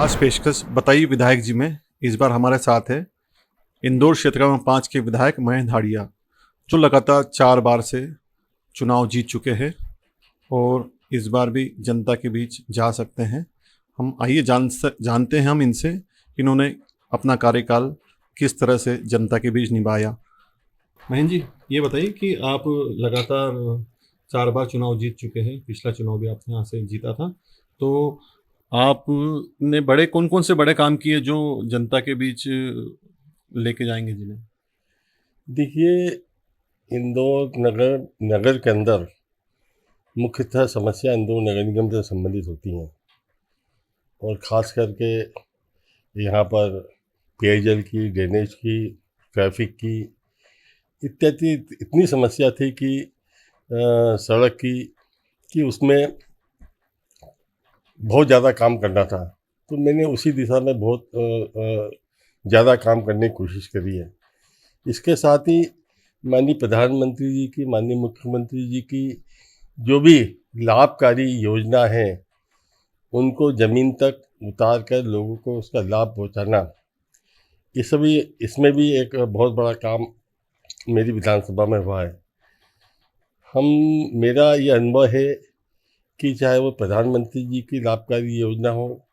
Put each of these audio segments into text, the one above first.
आज पेशकश बताइए विधायक जी में इस बार हमारे साथ है इंदौर क्षेत्र नंबर 5 के विधायक महेंद्र हाड़िया, जो लगातार 4 बार से चुनाव जीत चुके हैं और इस बार भी जनता के बीच जा सकते हैं। हम आइए जानते हैं हम इनसे कि इन्होंने अपना कार्यकाल किस तरह से जनता के बीच निभाया। महेंद्र जी, ये बताइए कि आप लगातार 4 बार चुनाव जीत चुके हैं, पिछला चुनाव भी आपने यहाँ से जीता था, तो आपने कौन कौन से बड़े काम किए जो जनता के बीच लेके जाएंगे जिन्हें? देखिए, इंदौर नगर नगर के अंदर मुख्यतः समस्या इंदौर नगर निगम से संबंधित होती हैं और ख़ास करके यहाँ पर पेयजल की, ड्रेनेज की, ट्रैफिक की इत्यादि इतनी समस्या थी कि सड़क की कि उसमें बहुत ज़्यादा काम करना था। तो मैंने उसी दिशा में बहुत ज़्यादा काम करने की कोशिश करी है। इसके साथ ही माननीय प्रधानमंत्री जी की, माननीय मुख्यमंत्री जी की जो भी लाभकारी योजना है उनको ज़मीन तक उतार कर लोगों को उसका लाभ पहुंचाना, इसमें भी एक बहुत बड़ा काम मेरी विधानसभा में हुआ है। मेरा ये अनुभव है कि चाहे वो प्रधानमंत्री जी की लाभकारी योजना हो,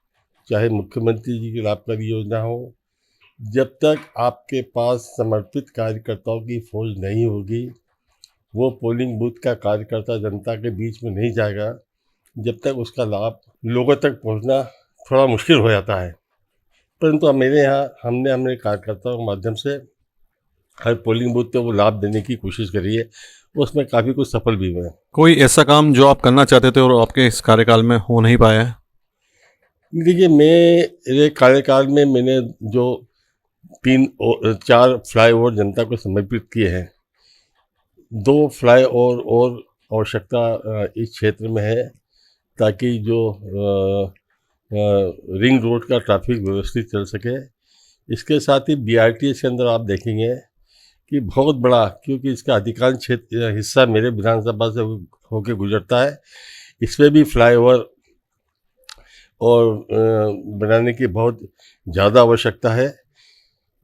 चाहे मुख्यमंत्री जी की लाभकारी योजना हो, जब तक आपके पास समर्पित कार्यकर्ताओं की फौज नहीं होगी, वो पोलिंग बूथ का कार्यकर्ता जनता के बीच में नहीं जाएगा, जब तक उसका लाभ लोगों तक पहुंचना थोड़ा मुश्किल हो जाता है। परंतु अब मेरे यहाँ हमने अपने कार्यकर्ताओं के माध्यम से हर पोलिंग बूथ पे वो लाभ देने की कोशिश करी है, उसमें काफ़ी कुछ सफल भी हुए हैं। कोई ऐसा काम जो आप करना चाहते थे और आपके इस कार्यकाल में हो नहीं पाया है? देखिए, मेरे कार्यकाल में मैंने जो 4 फ्लाईओवर जनता को समर्पित किए हैं, 2 फ्लाईओवर और आवश्यकता इस क्षेत्र में है ताकि जो रिंग रोड का ट्रैफिक व्यवस्थित चल सके। इसके साथ ही BRTS के अंदर आप देखेंगे कि बहुत बड़ा, क्योंकि इसका अधिकांश क्षेत्र हिस्सा मेरे विधानसभा से होकर गुजरता है, इसमें भी फ्लाईओवर और बनाने की बहुत ज़्यादा आवश्यकता है।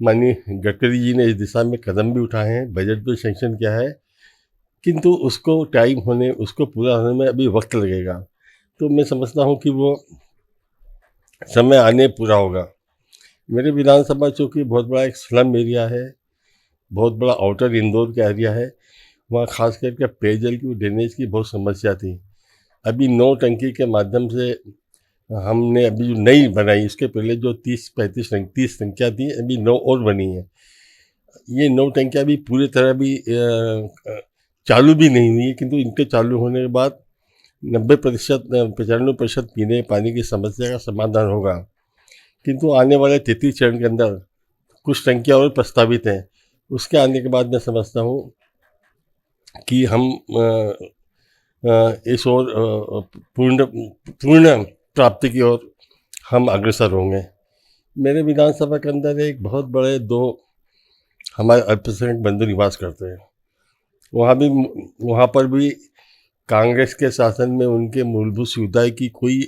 माननीय गडकरी जी ने इस दिशा में कदम भी उठाए हैं, बजट भी सेंक्शन किया है, किंतु उसको पूरा होने में अभी वक्त लगेगा। तो मैं समझता हूँ कि वो समय आने पूरा होगा। मेरे विधानसभा चूँकि बहुत बड़ा एक स्लम एरिया है, बहुत बड़ा आउटर इंदौर का एरिया है, वहाँ खास करके पेयजल की, ड्रेनेज की बहुत समस्या थी। अभी 9 टंकी के माध्यम से हमने अभी जो नई बनाई, इसके पहले जो 30 टंकियाँ थी, अभी 9 और बनी हैं। ये 9 टंकियाँ भी पूरी तरह भी चालू भी नहीं हुई है, किंतु इनके चालू होने के बाद 95% पीने पानी की समस्या का समाधान होगा। किंतु आने वाले 33 चरण के अंदर कुछ टंकियाँ और प्रस्तावित हैं। उसके आने के बाद मैं समझता हूँ कि हम इस ओर पूर्ण प्राप्ति की ओर हम अग्रसर होंगे। मेरे विधानसभा के अंदर एक बहुत बड़े 2 हमारे अल्पसंख्यक बंधु निवास करते हैं। वहाँ पर भी कांग्रेस के शासन में उनके मूलभूत सुविधाएं की कोई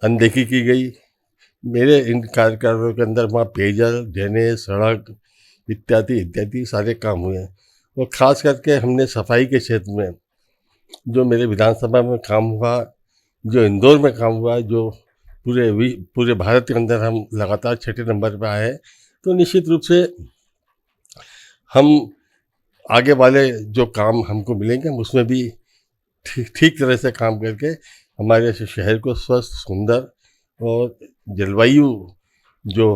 अनदेखी की गई। मेरे इन कार्यकालों के अंदर वहाँ पेयजल, ड्रेनेज, सड़क इत्यादि सारे काम हुए हैं। और ख़ास करके हमने सफाई के क्षेत्र में जो मेरे विधानसभा में काम हुआ, जो इंदौर में काम हुआ, जो पूरे भारत के अंदर हम लगातार 6ठे नंबर पर आए हैं, तो निश्चित रूप से हम आगे वाले जो काम हमको मिलेंगे हम उसमें भी ठीक तरह से काम करके हमारे शहर को स्वस्थ, सुंदर और जलवायु जो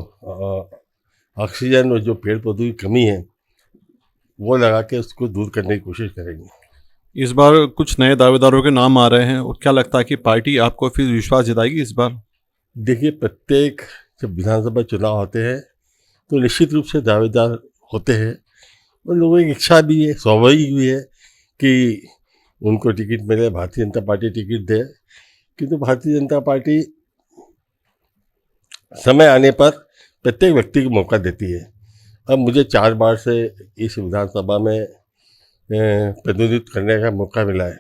ऑक्सीजन और जो पेड़ पौधों की कमी है वो लगा के उसको दूर करने की कोशिश करेंगे। इस बार कुछ नए दावेदारों के नाम आ रहे हैं और क्या लगता है कि पार्टी आपको फिर विश्वास जताएगी इस बार? देखिए, प्रत्येक जब विधानसभा चुनाव होते हैं तो निश्चित रूप से दावेदार होते हैं और लोगों की इच्छा भी है, स्वाभाविक भी है कि उनको टिकट मिले, भारतीय जनता पार्टी टिकट दे। किंतु भारतीय जनता पार्टी समय आने पर प्रत्येक व्यक्ति को मौका देती है। अब मुझे 4 बार से इस विधानसभा में प्रतिनिधित्व करने का मौका मिला है।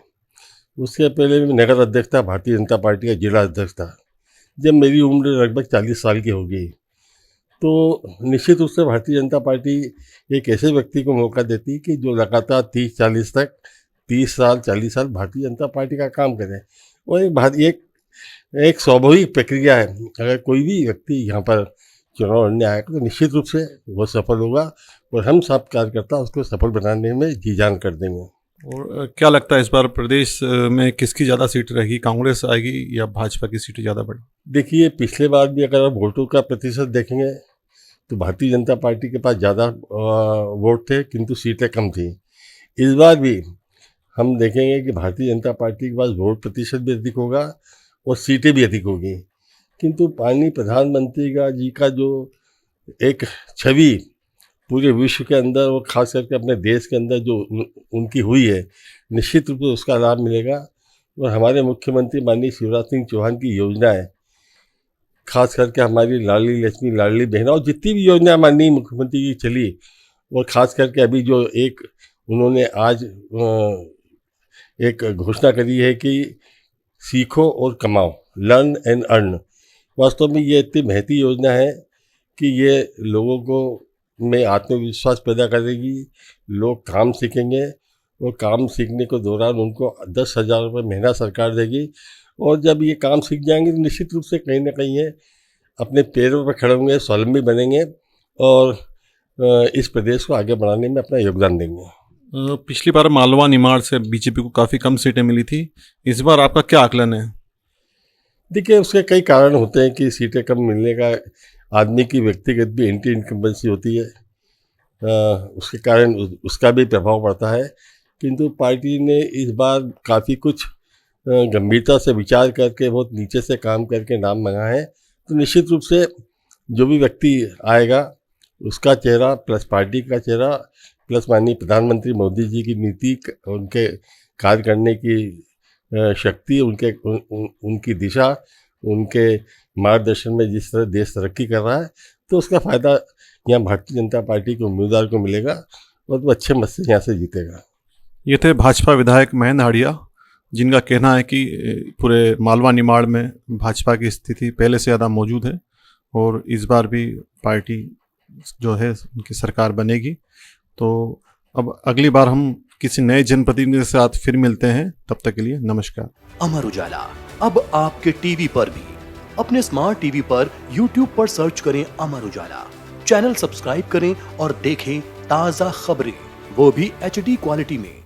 उसके पहले भी नगर अध्यक्ष था, भारतीय जनता पार्टी का जिला अध्यक्ष था। जब मेरी उम्र लगभग 40 साल की होगी। तो निश्चित रूप से भारतीय जनता पार्टी एक ऐसे व्यक्ति को मौका देती कि जो लगातार 30-40 तक 30 साल 40 साल भारतीय जनता पार्टी का काम करे। और एक स्वाभाविक प्रक्रिया है, अगर कोई भी व्यक्ति यहाँ पर चुनाव लड़ने आएगा तो निश्चित रूप से वो सफल होगा और हम सब कार्यकर्ता उसको सफल बनाने में जी जान कर देंगे। और क्या लगता है इस बार प्रदेश में किसकी ज़्यादा सीट रहेगी, कांग्रेस आएगी या भाजपा की सीटें ज़्यादा बढ़ी? देखिए, पिछले बार भी अगर आप वोटों का प्रतिशत देखेंगे तो भारतीय जनता पार्टी के पास ज़्यादा वोट थे, किंतु सीटें कम थी। इस बार भी हम देखेंगे कि भारतीय जनता पार्टी के पास वोट प्रतिशत भी अधिक होगा और सीटें भी अधिक होगी, किंतु माननीय प्रधानमंत्री जी का जो एक छवि पूरे विश्व के अंदर और ख़ास करके अपने देश के अंदर जो उनकी हुई है, निश्चित रूप से उसका लाभ मिलेगा। और हमारे मुख्यमंत्री माननीय शिवराज सिंह चौहान की योजनाएं, खास करके हमारी लाडली लक्ष्मी, लाडली बहना और जितनी भी योजना माननीय मुख्यमंत्री की चली, और ख़ास करके अभी जो एक उन्होंने आज एक घोषणा करी है कि सीखो और कमाओ, लर्न एंड अर्न। वास्तव में ये इतनी महती योजना है कि ये लोगों को में आत्मविश्वास पैदा करेगी। लोग काम सीखेंगे और काम सीखने के दौरान उनको 10,000 रुपये महीना सरकार देगी, और जब ये काम सीख जाएंगे तो निश्चित रूप से कहीं ना कहीं ये अपने पैरों पर खड़े होंगे, स्वावलंबी बनेंगे और इस प्रदेश को आगे बढ़ाने में अपना योगदान देंगे। पिछली बार मालवा निमाड़ से बीजेपी को काफ़ी कम सीटें मिली थी, इस बार आपका क्या आकलन है? देखिए, उसके कई कारण होते हैं कि सीटें कम मिलने का। आदमी की व्यक्तिगत भी एंटी इनकम्बेंसी होती है, उसके कारण उसका भी प्रभाव पड़ता है, किंतु पार्टी ने इस बार काफ़ी कुछ गंभीरता से विचार करके बहुत नीचे से काम करके नाम मंगाए हैं। तो निश्चित रूप से जो भी व्यक्ति आएगा उसका चेहरा प्लस पार्टी का चेहरा प्लस माननीय प्रधानमंत्री मोदी जी की नीति, उनके कार्य करने की शक्ति, उनकी दिशा, उनके मार्गदर्शन में जिस तरह देश तरक्की कर रहा है, तो उसका फ़ायदा यहाँ भारतीय जनता पार्टी के उम्मीदवार को मिलेगा और वो अच्छे मत से यहाँ से जीतेगा। ये थे भाजपा विधायक महेंद्र हाड़िया, जिनका कहना है कि पूरे मालवा निमाड़ में भाजपा की स्थिति पहले से ज़्यादा मौजूद है और इस बार भी पार्टी जो है उनकी सरकार बनेगी। तो अब अगली बार हम किसी नए जनप्रतिनिधि के साथ फिर मिलते हैं, तब तक के लिए नमस्कार। अमर उजाला अब आपके टीवी पर भी। अपने स्मार्ट टीवी पर YouTube पर सर्च करें अमर उजाला, चैनल सब्सक्राइब करें और देखें ताज़ा खबरें, वो भी HD क्वालिटी में।